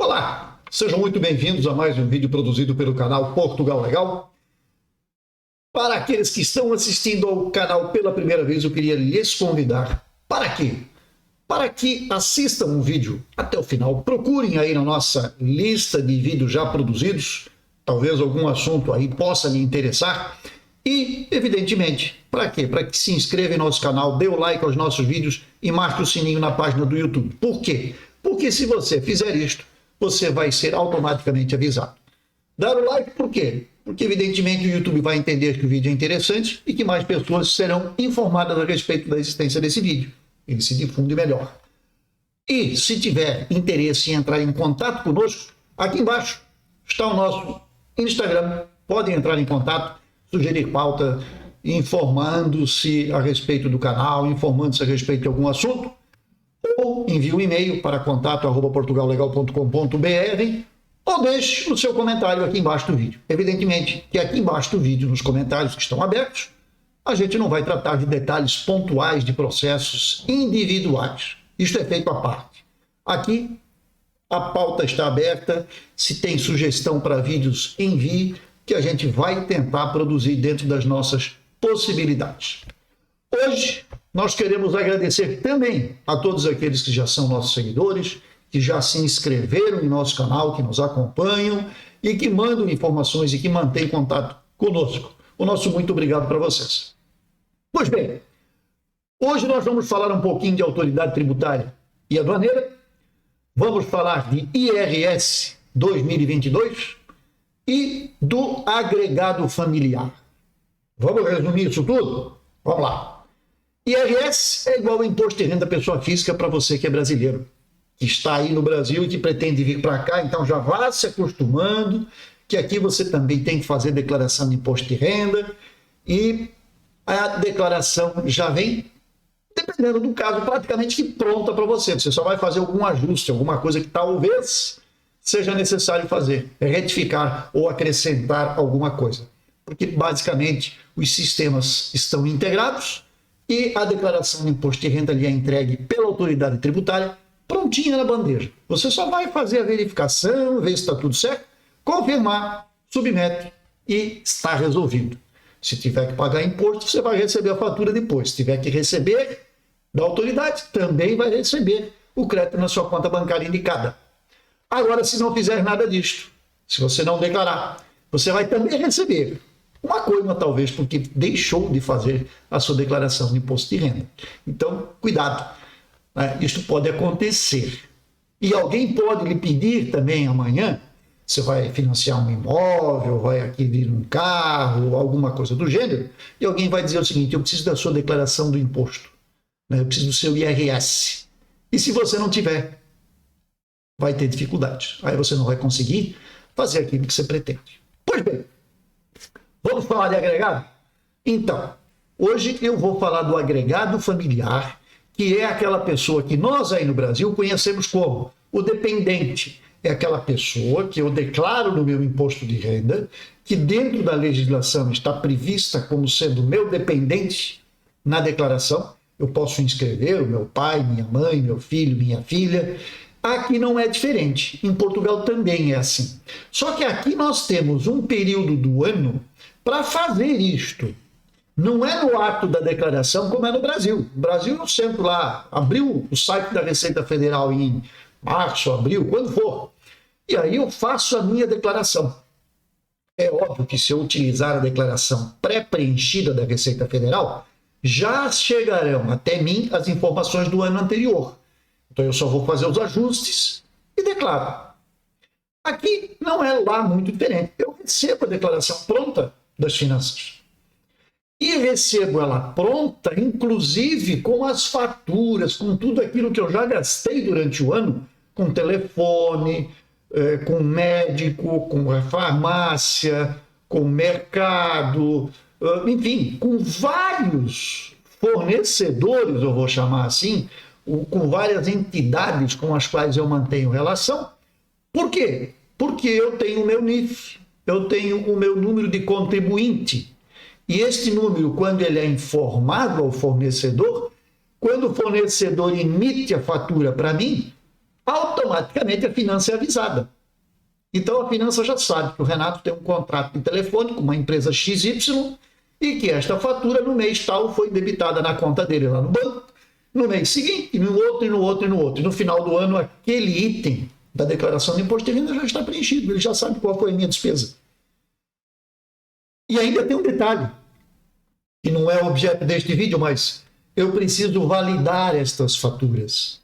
Olá, sejam muito bem-vindos a mais um vídeo produzido pelo canal Portugal Legal. Para aqueles que estão assistindo ao canal pela primeira vez, eu queria lhes convidar. Para quê? Para que assistam o vídeo até o final, procurem aí na nossa lista de vídeos já produzidos, talvez algum assunto aí possa lhe interessar. E, evidentemente, para quê? Para que se inscreva em nosso canal, dê o like aos nossos vídeos e marque o sininho na página do YouTube. Por quê? Porque se você fizer isto, você vai ser automaticamente avisado. Dar o like por quê? Porque, evidentemente, o YouTube vai entender que o vídeo é interessante e que mais pessoas serão informadas a respeito da existência desse vídeo. Ele se difunde melhor. E, se tiver interesse em entrar em contato conosco, aqui embaixo está o nosso Instagram. Podem entrar em contato, sugerir pauta, informando-se a respeito do canal, informando-se a respeito de algum assunto, ou envie um e-mail para contato@portugallegal.com.br ou deixe o seu comentário aqui embaixo do vídeo. Evidentemente que aqui embaixo do vídeo, nos comentários que estão abertos, a gente não vai tratar de detalhes pontuais de processos individuais. Isto é feito à parte. Aqui a pauta está aberta. Se tem sugestão para vídeos, envie, que a gente vai tentar produzir dentro das nossas possibilidades. Hoje nós queremos agradecer também a todos aqueles que já são nossos seguidores, que já se inscreveram em nosso canal, que nos acompanham e que mandam informações e que mantêm contato conosco. O nosso muito obrigado para vocês. Pois bem, hoje nós vamos falar um pouquinho de autoridade tributária e aduaneira, vamos falar de IRS 2022 e do agregado familiar. Vamos resumir isso tudo? Vamos lá. IRS é igual ao imposto de renda pessoa física para você que é brasileiro, que está aí no Brasil e que pretende vir para cá, então já vá se acostumando que aqui você também tem que fazer declaração de imposto de renda e a declaração já vem, dependendo do caso, praticamente que pronta para você. Você só vai fazer algum ajuste, alguma coisa que talvez seja necessário fazer, retificar ou acrescentar alguma coisa. Porque basicamente os sistemas estão integrados e a declaração de imposto de renda lhe é entregue pela autoridade tributária prontinha na bandeja. Você só vai fazer a verificação, ver se está tudo certo, confirmar, submete e está resolvido. Se tiver que pagar imposto, você vai receber a fatura depois. Se tiver que receber da autoridade, também vai receber o crédito na sua conta bancária indicada. Agora, se não fizer nada disto, se você não declarar, você vai também receber uma coisa, talvez, porque deixou de fazer a sua declaração de imposto de renda. Então, cuidado, né? Isto pode acontecer. E alguém pode lhe pedir também amanhã, você vai financiar um imóvel, vai adquirir um carro, alguma coisa do gênero, e alguém vai dizer o seguinte: eu preciso da sua declaração do imposto, né? Eu preciso do seu IRS. E se você não tiver, vai ter dificuldades. Aí você não vai conseguir fazer aquilo que você pretende. Pois bem, vamos falar de agregado? Então, hoje eu vou falar do agregado familiar, que é aquela pessoa que nós aí no Brasil conhecemos como o dependente. É aquela pessoa que eu declaro no meu imposto de renda, que dentro da legislação está prevista como sendo meu dependente na declaração. Eu posso inscrever o meu pai, minha mãe, meu filho, minha filha. Aqui não é diferente. Em Portugal também é assim. Só que aqui nós temos um período do ano para fazer isto. Não é no ato da declaração como é no Brasil. No Brasil eu sento lá, abriu o site da Receita Federal em março, abril, quando for. E aí eu faço a minha declaração. É óbvio que se eu utilizar a declaração pré-preenchida da Receita Federal, já chegarão até mim as informações do ano anterior. Então eu só vou fazer os ajustes e declaro. Aqui não é lá muito diferente. Eu recebo a declaração pronta das finanças. E recebo ela pronta, inclusive com as faturas, com tudo aquilo que eu já gastei durante o ano, com telefone, com médico, com a farmácia, com mercado, enfim, com vários fornecedores, eu vou chamar assim, com várias entidades com as quais eu mantenho relação. Por quê? Porque eu tenho o meu NIF, eu tenho o meu número de contribuinte. E este número, quando ele é informado ao fornecedor, quando o fornecedor emite a fatura para mim, automaticamente a finança é avisada. Então a finança já sabe que o Renato tem um contrato de telefone com uma empresa XY e que esta fatura no mês tal foi debitada na conta dele lá no banco, no mês seguinte, e no outro, e no outro, e no outro. E no final do ano, aquele item da declaração de imposto de renda já está preenchido, ele já sabe qual foi a minha despesa. E ainda tem um detalhe, que não é objeto deste vídeo, mas eu preciso validar estas faturas.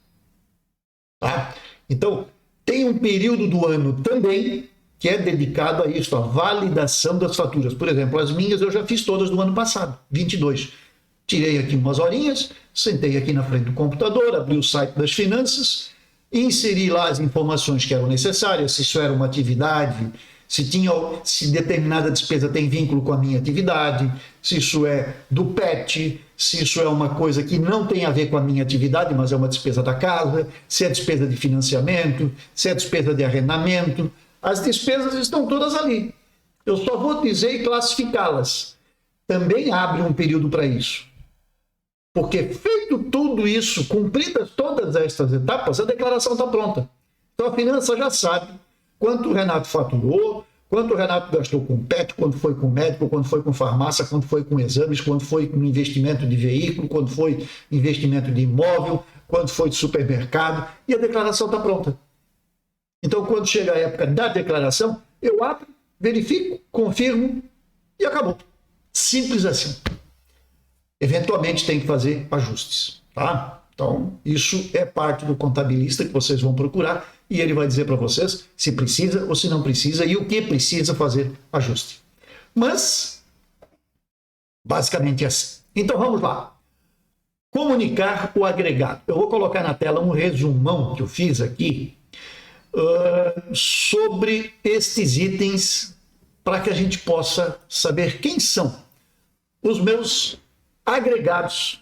Tá? Então, tem um período do ano também que é dedicado a isso, a validação das faturas. Por exemplo, as minhas eu já fiz todas do ano passado, 22. Tirei aqui umas horinhas, sentei aqui na frente do computador, abri o site das finanças, inseri lá as informações que eram necessárias, se isso era uma atividade, se determinada despesa tem vínculo com a minha atividade, se isso é do PET, se isso é uma coisa que não tem a ver com a minha atividade, mas é uma despesa da casa, se é despesa de financiamento, se é despesa de arrendamento. As despesas estão todas ali. Eu só vou dizer e classificá-las. Também abre um período para isso. Porque feito tudo isso, cumpridas todas estas etapas, a declaração está pronta. Então a finança já sabe quanto o Renato faturou, quanto o Renato gastou com PET, quanto foi com médico, quanto foi com farmácia, quanto foi com exames, quanto foi com investimento de veículo, quanto foi investimento de imóvel, quanto foi de supermercado, e a declaração está pronta. Então, quando chega a época da declaração, eu abro, verifico, confirmo e acabou. Simples assim. Eventualmente tem que fazer ajustes, tá? Então, isso é parte do contabilista que vocês vão procurar e ele vai dizer para vocês se precisa ou se não precisa e o que precisa fazer ajuste. Mas, basicamente é assim. Então, vamos lá. Comunicar o agregado. Eu vou colocar na tela um resumão que eu fiz aqui sobre estes itens para que a gente possa saber quem são os meus agregados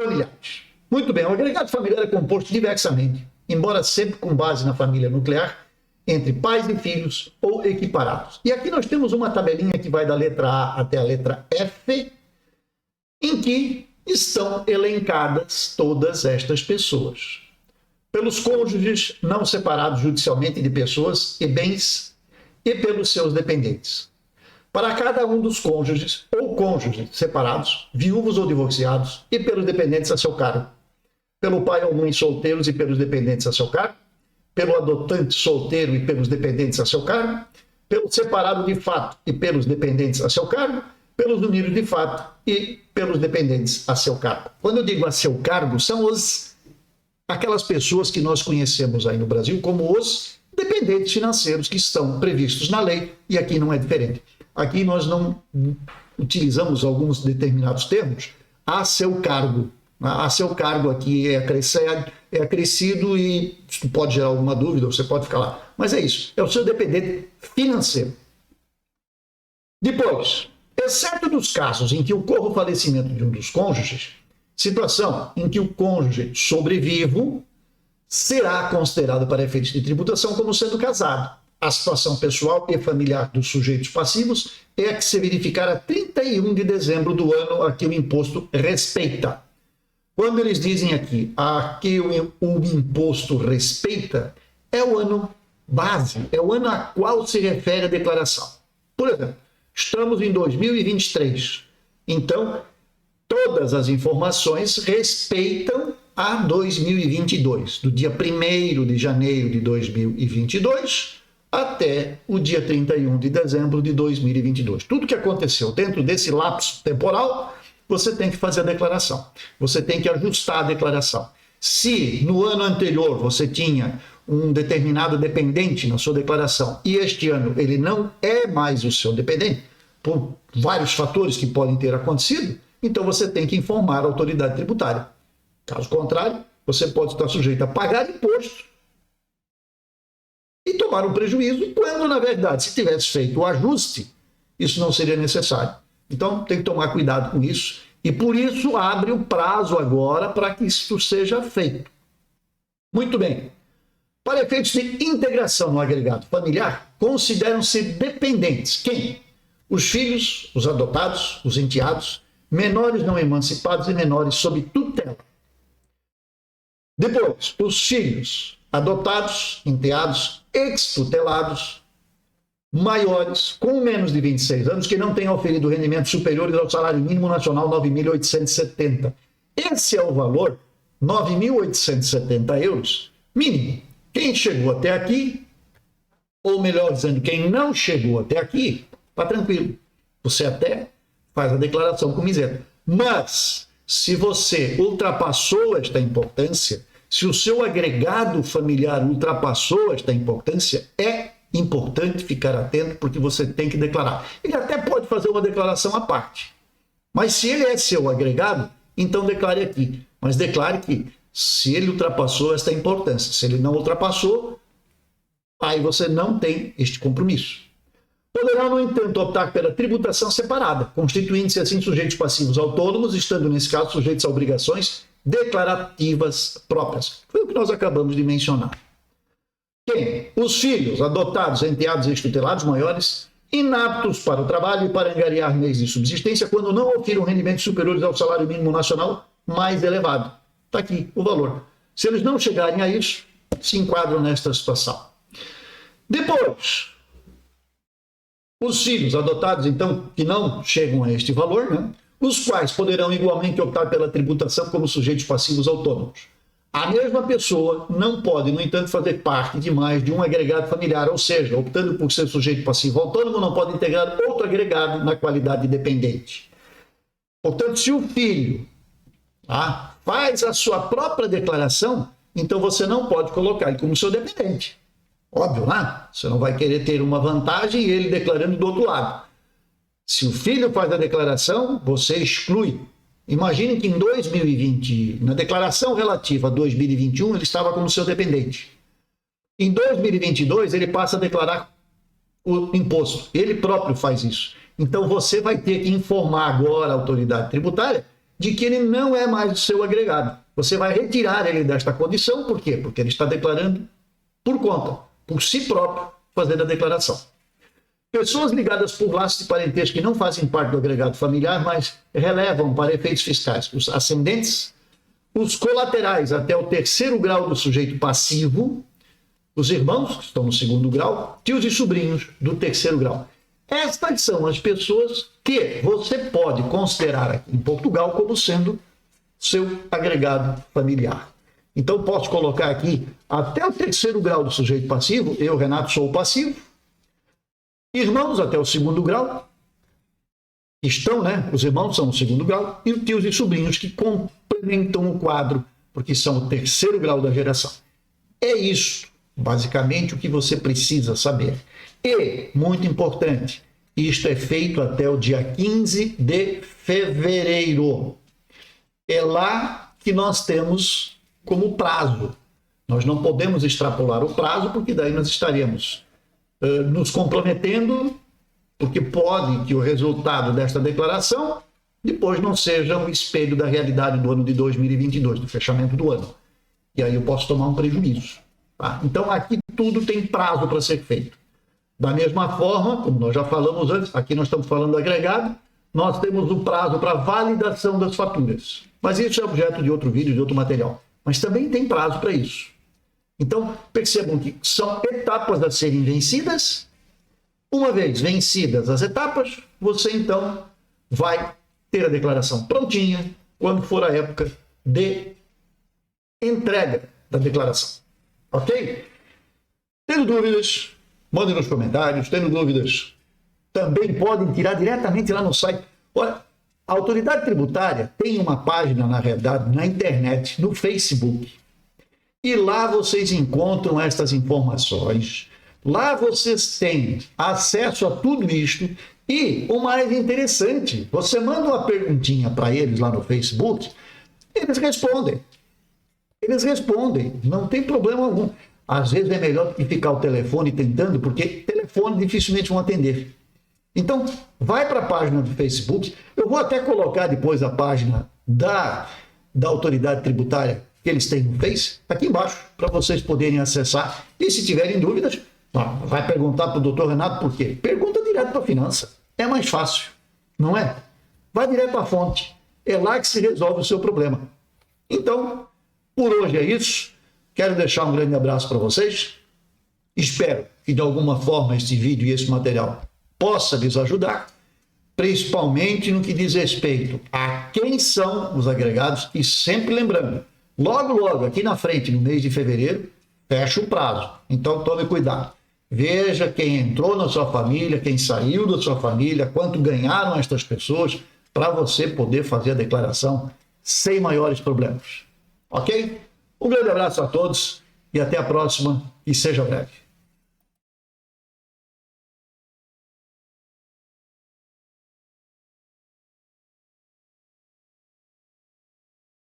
familiares. Muito bem, o agregado familiar é composto diversamente, embora sempre com base na família nuclear, entre pais e filhos ou equiparados. E aqui nós temos uma tabelinha que vai da letra A até a letra F, em que estão elencadas todas estas pessoas. Pelos cônjuges não separados judicialmente de pessoas e bens e pelos seus dependentes. Para cada um dos cônjuges ou cônjuges separados, viúvos ou divorciados e pelos dependentes a seu cargo. Pelo pai ou mãe solteiros e pelos dependentes a seu cargo. Pelo adotante solteiro e pelos dependentes a seu cargo. Pelo separado de fato e pelos dependentes a seu cargo. Pelos unidos de fato e pelos dependentes a seu cargo. Quando eu digo a seu cargo, são aquelas pessoas que nós conhecemos aí no Brasil como os dependentes financeiros que estão previstos na lei, e aqui não é diferente. Aqui nós não utilizamos alguns determinados termos a seu cargo. A seu cargo aqui é acrescido e isso pode gerar alguma dúvida, você pode ficar lá. Mas é isso, é o seu dependente financeiro. Depois, exceto nos casos em que ocorra o falecimento de um dos cônjuges, situação em que o cônjuge sobrevivo será considerado para efeitos de tributação como sendo casado. A situação pessoal e familiar dos sujeitos passivos é a que se verificar a 31 de dezembro do ano a que o imposto respeita. Quando eles dizem aqui a que o imposto respeita, é o ano base, é o ano a qual se refere a declaração. Por exemplo, estamos em 2023, então todas as informações respeitam a 2022, do dia 1º de janeiro de 2022 até o dia 31 de dezembro de 2022. Tudo que aconteceu dentro desse lapso temporal, você tem que fazer a declaração. Você tem que ajustar a declaração. Se no ano anterior você tinha um determinado dependente na sua declaração e este ano ele não é mais o seu dependente, por vários fatores que podem ter acontecido, então você tem que informar a autoridade tributária. Caso contrário, você pode estar sujeito a pagar imposto e tomar um prejuízo, quando, na verdade, se tivesse feito o ajuste, isso não seria necessário. Então, tem que tomar cuidado com isso, e por isso abre o prazo agora para que isso seja feito. Muito bem. Para efeitos de integração no agregado familiar, consideram-se dependentes quem? Os filhos, os adotados, os enteados, menores não emancipados e menores sob tutela. Depois, os filhos adotados, enteados, extutelados, maiores, com menos de 26 anos, que não tenham oferido rendimentos superiores ao salário mínimo nacional 9.870. Esse é o valor, 9.870 euros, mínimo. Quem chegou até aqui, ou melhor dizendo, quem não chegou até aqui, está tranquilo. Você até faz a declaração com isento. Mas, se você ultrapassou esta importância, se o seu agregado familiar ultrapassou esta importância, é importante ficar atento, porque você tem que declarar. Ele até pode fazer uma declaração à parte, mas se ele é seu agregado, então declare aqui. Mas declare que se ele ultrapassou esta importância, se ele não ultrapassou, aí você não tem este compromisso. Poderá, no entanto, optar pela tributação separada, constituindo-se assim sujeitos passivos autônomos, estando, nesse caso, sujeitos a obrigações declarativas próprias. Foi o que nós acabamos de mencionar. Quem? Os filhos adotados, enteados e extutelados maiores, inaptos para o trabalho e para angariar meios de subsistência, quando não ofiram rendimentos superiores ao salário mínimo nacional mais elevado. Está aqui o valor. Se eles não chegarem a isso, se enquadram nesta situação. Depois, os filhos adotados, então, que não chegam a este valor, né? Os quais poderão igualmente optar pela tributação como sujeitos passivos autônomos. A mesma pessoa não pode, no entanto, fazer parte de mais de um agregado familiar, ou seja, optando por ser sujeito passivo autônomo, não pode integrar outro agregado na qualidade de dependente. Portanto, se o filho faz a sua própria declaração, então você não pode colocar ele como seu dependente. Óbvio, né? Você não vai querer ter uma vantagem e ele declarando do outro lado. Se o filho faz a declaração, você exclui. Imagine que em 2020, na declaração relativa a 2021, ele estava como seu dependente. Em 2022, ele passa a declarar o imposto. Ele próprio faz isso. Então, você vai ter que informar agora a autoridade tributária de que ele não é mais o seu agregado. Você vai retirar ele desta condição. Por quê? Porque ele está declarando por conta, por si próprio, fazendo a declaração. Pessoas ligadas por laços de parentesco que não fazem parte do agregado familiar, mas relevam para efeitos fiscais os ascendentes, os colaterais até o terceiro grau do sujeito passivo, os irmãos, que estão no segundo grau, tios e sobrinhos do terceiro grau. Estas são as pessoas que você pode considerar aqui em Portugal como sendo seu agregado familiar. Então, posso colocar aqui até o terceiro grau do sujeito passivo, eu, Renato, sou o passivo, irmãos até o segundo grau, estão, né? Os irmãos são o segundo grau, e os tios e sobrinhos que complementam o quadro, porque são o terceiro grau da geração. É isso, basicamente, o que você precisa saber. E, muito importante, isto é feito até o dia 15 de fevereiro. É lá que nós temos como prazo. Nós não podemos extrapolar o prazo, porque daí nós estaremos nos comprometendo, porque pode que o resultado desta declaração depois não seja um espelho da realidade do ano de 2022, do fechamento do ano. E aí eu posso tomar um prejuízo. Tá? Então aqui tudo tem prazo para ser feito. Da mesma forma, como nós já falamos antes, aqui nós estamos falando do agregado, nós temos o prazo para validação das faturas. Mas isso é objeto de outro vídeo, de outro material. Mas também tem prazo para isso. Então, percebam que são etapas a serem vencidas. Uma vez vencidas as etapas, você então vai ter a declaração prontinha quando for a época de entrega da declaração. Ok? Tendo dúvidas, mandem nos comentários. Tendo dúvidas, também podem tirar diretamente lá no site. Olha, a autoridade tributária tem uma página, na realidade, na internet, no Facebook. E lá vocês encontram estas informações. Lá vocês têm acesso a tudo isto. E o mais interessante, você manda uma perguntinha para eles lá no Facebook, eles respondem. Eles respondem, não tem problema algum. Às vezes é melhor do que ficar o telefone tentando, porque telefone dificilmente vão atender. Então, vai para a página do Facebook. Eu vou até colocar depois a página da autoridade tributária que eles têm no Face, aqui embaixo, para vocês poderem acessar. E se tiverem dúvidas, vai perguntar para o doutor Renato por quê? Pergunta direto para a finança. É mais fácil, não é? Vai direto à fonte. É lá que se resolve o seu problema. Então, Por hoje é isso. Quero deixar um grande abraço para vocês. Espero que de alguma forma esse vídeo e esse material possa lhes ajudar, principalmente no que diz respeito a quem são os agregados. E sempre lembrando, logo aqui na frente, no mês de fevereiro, fecha o prazo. Então tome cuidado. Veja quem entrou na sua família, quem saiu da sua família, quanto ganharam estas pessoas, para você poder fazer a declaração sem maiores problemas. Ok? Um grande abraço a todos e até a próxima, e seja breve.